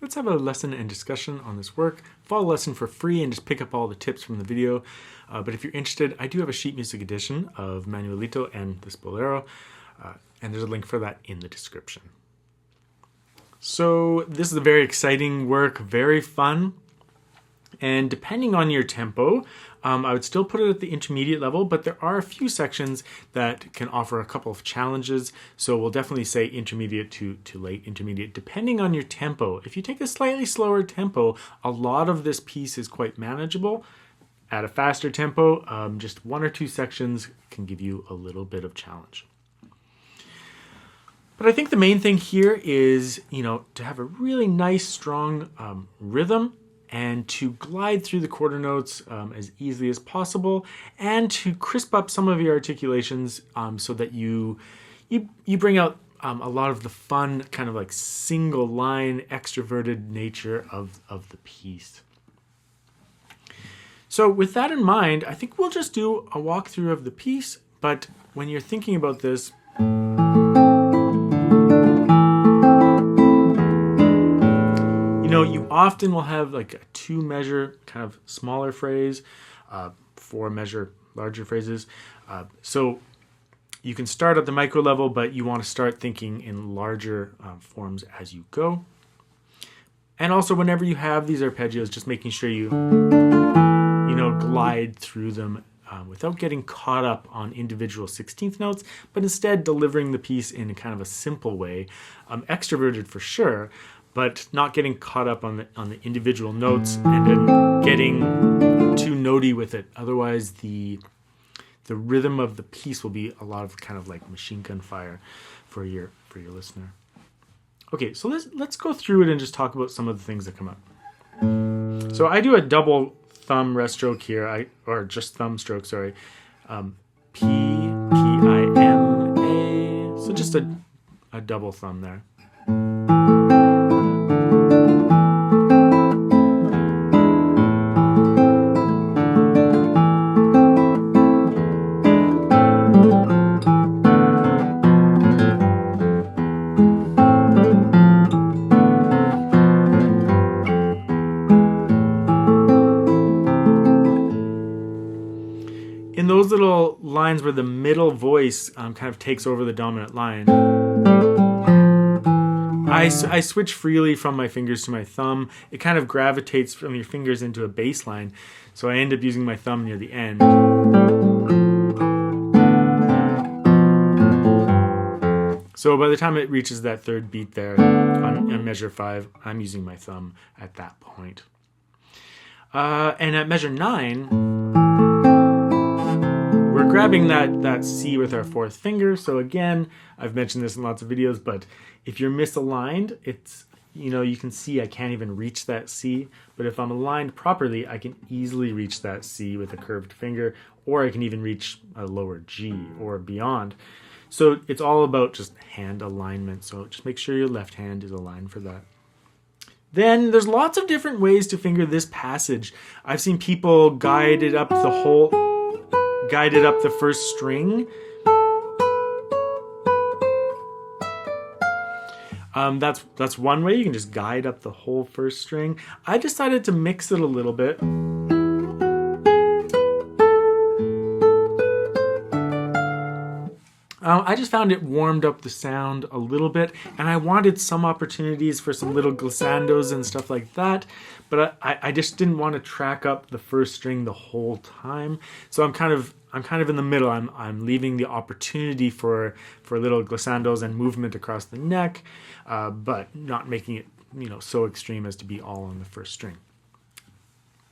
let's have a lesson and discussion on this work. Follow the lesson for free and just pick up all the tips from the video. But if you're interested, I do have a sheet music edition of Manuelito and this Bolero, and there's a link for that in the description. So this is a very exciting work, very fun. And depending on your tempo, I would still put it at the intermediate level, but there are a few sections that can offer a couple of challenges. So we'll definitely say intermediate to late intermediate, depending on your tempo. If you take a slightly slower tempo, a lot of this piece is quite manageable. At a faster tempo, just one or two sections can give you a little bit of challenge. But I think the main thing here is, to have a really nice, strong rhythm, and to glide through the quarter notes as easily as possible, and to crisp up some of your articulations so that you bring out a lot of the fun kind of like single line extroverted nature of the piece. So with that in mind, I think we'll just do a walkthrough of the piece, but when you're thinking about this, you often will have like a 2-measure kind of smaller phrase, 4-measure larger phrases. So you can start at the micro level, but you want to start thinking in larger forms as you go. And also whenever you have these arpeggios, just making sure you glide through them without getting caught up on individual 16th notes, but instead delivering the piece in kind of a simple way, extroverted for sure, but not getting caught up on the individual notes and then getting too notey with it. Otherwise, the rhythm of the piece will be a lot of kind of like machine gun fire for your listener. Okay, so let's go through it and just talk about some of the things that come up. So I do a double thumb rest stroke here, or just thumb stroke, sorry. P, I, M, A. So just a double thumb there. In those little lines where the middle voice kind of takes over the dominant line, I switch freely from my fingers to my thumb. It kind of gravitates from your fingers into a bass line, so I end up using my thumb near the end. So by the time it reaches that third beat there on measure 5, I'm using my thumb at that point. And at measure 9, we're grabbing that C with our 4th finger. So again, I've mentioned this in lots of videos, but if you're misaligned, it's, you can see I can't even reach that C. But if I'm aligned properly, I can easily reach that C with a curved finger, or I can even reach a lower G or beyond. So it's all about just hand alignment. So just make sure your left hand is aligned for that. Then there's lots of different ways to finger this passage. I've seen people guide it up the first string. That's one way. You can just guide up the whole first string. I decided to mix it a little bit. I just found it warmed up the sound a little bit, and I wanted some opportunities for some little glissandos and stuff like that, but I just didn't want to track up the first string the whole time. So I'm kind of in the middle. I'm leaving the opportunity for little glissandos and movement across the neck, but not making it so extreme as to be all on the first string.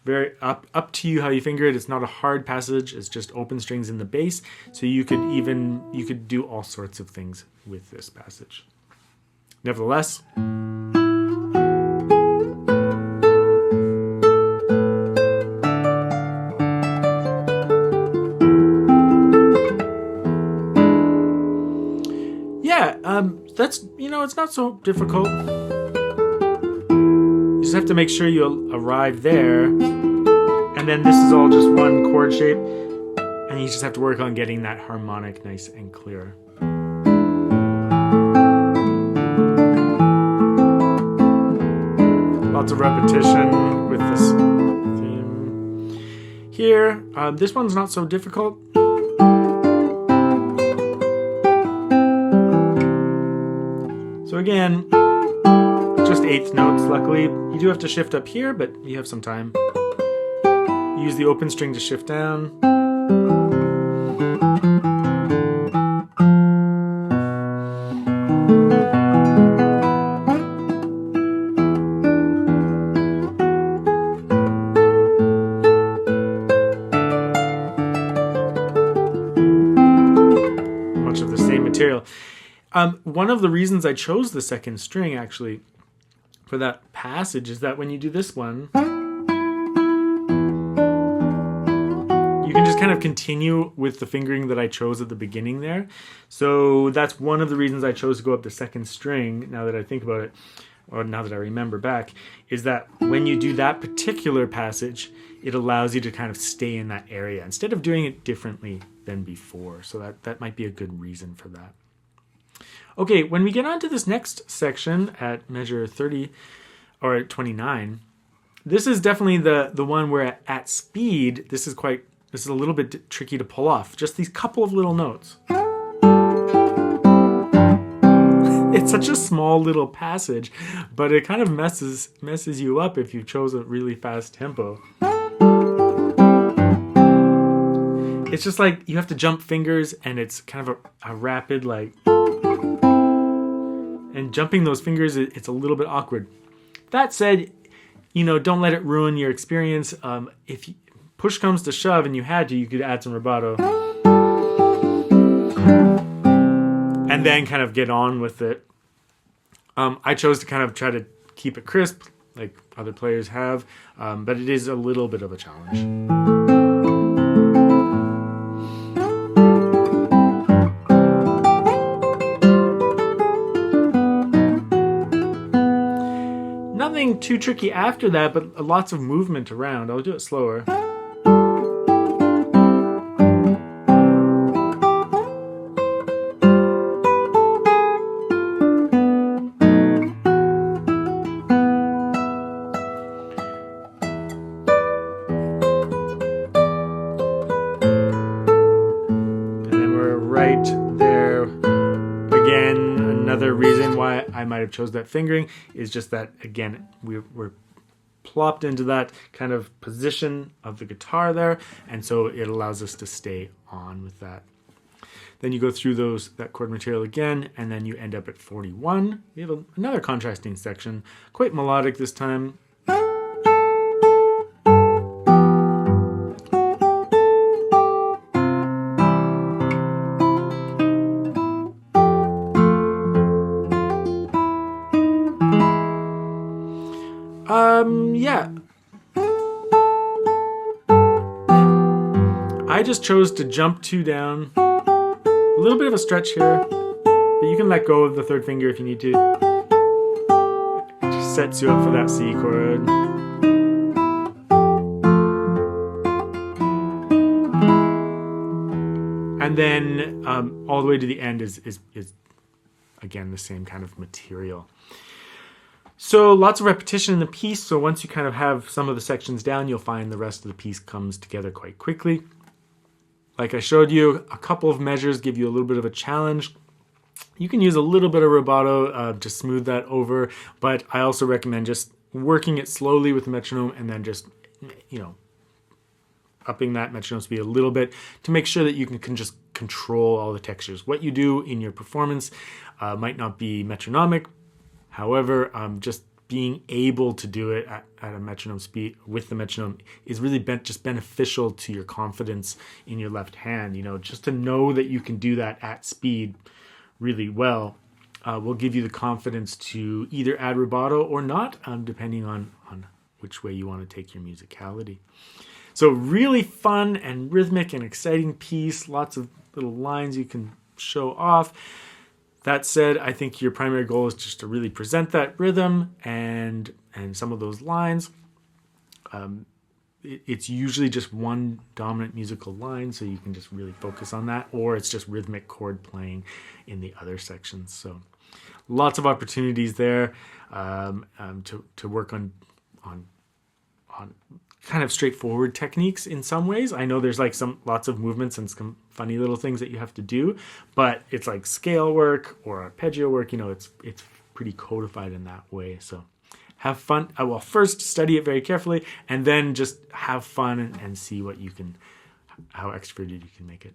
Very up to you how you finger it. It's not a hard passage. It's just open strings in the bass. So you could do all sorts of things with this passage. Nevertheless, that's it's not so difficult. You just have to make sure you arrive there, and then this is all just one chord shape, and you just have to work on getting that harmonic nice and clear. Lots of repetition with this theme. Here, this one's not so difficult. So again, just eighth notes, luckily. You do have to shift up here, but you have some time. Use the open string to shift down. Much of the same material. One of the reasons I chose the second string, actually, for that passage is that when you do this one, you can just kind of continue with the fingering that I chose at the beginning there. So that's one of the reasons I chose to go up the second string, now that I think about it, or now that I remember back, is that when you do that particular passage, it allows you to kind of stay in that area instead of doing it differently than before. So that might be a good reason for that. Okay, when we get on to this next section at measure 30 or at 29, this is definitely the one where at speed, this is a little bit tricky to pull off. Just these couple of little notes. It's such a small little passage, but it kind of messes you up if you chose a really fast tempo. It's just like you have to jump fingers, and it's kind of a rapid, like, and jumping those fingers, it's a little bit awkward. That said, don't let it ruin your experience. If push comes to shove and you had to, you could add some rubato. And then kind of get on with it. I chose to kind of try to keep it crisp, like other players have, but it is a little bit of a challenge. Nothing too tricky after that, but lots of movement around. I'll do it slower. I might have chose that fingering is just that, again, we're plopped into that kind of position of the guitar there, and so it allows us to stay on with that. Then you go through that chord material again, and then you end up at 41. We have another contrasting section, quite melodic this time. Yeah. I just chose to jump 2 down. A little bit of a stretch here, but you can let go of the third finger if you need to. It just sets you up for that C chord. And then all the way to the end is again the same kind of material. So lots of repetition in the piece, so once you kind of have some of the sections down, you'll find the rest of the piece comes together quite quickly. Like I showed you, a couple of measures give you a little bit of a challenge. You can use a little bit of rubato to smooth that over, but I also recommend just working it slowly with the metronome and then just, upping that metronome speed a little bit to make sure that you can just control all the textures. What you do in your performance might not be metronomic. However, just being able to do it at a metronome speed with the metronome is really just beneficial to your confidence in your left hand. Just to know that you can do that at speed really well will give you the confidence to either add rubato or not, depending on which way you want to take your musicality. So really fun and rhythmic and exciting piece. Lots of little lines you can show off. That said, I think your primary goal is just to really present that rhythm and some of those lines. It's usually just one dominant musical line, so you can just really focus on that, or it's just rhythmic chord playing in the other sections. So lots of opportunities there to work on on kind of straightforward techniques in some ways. I know there's like lots of movements and some funny little things that you have to do, but it's like scale work or arpeggio work, it's pretty codified in that way. So have fun. Well, first study it very carefully and then just have fun and see how extroverted you can make it.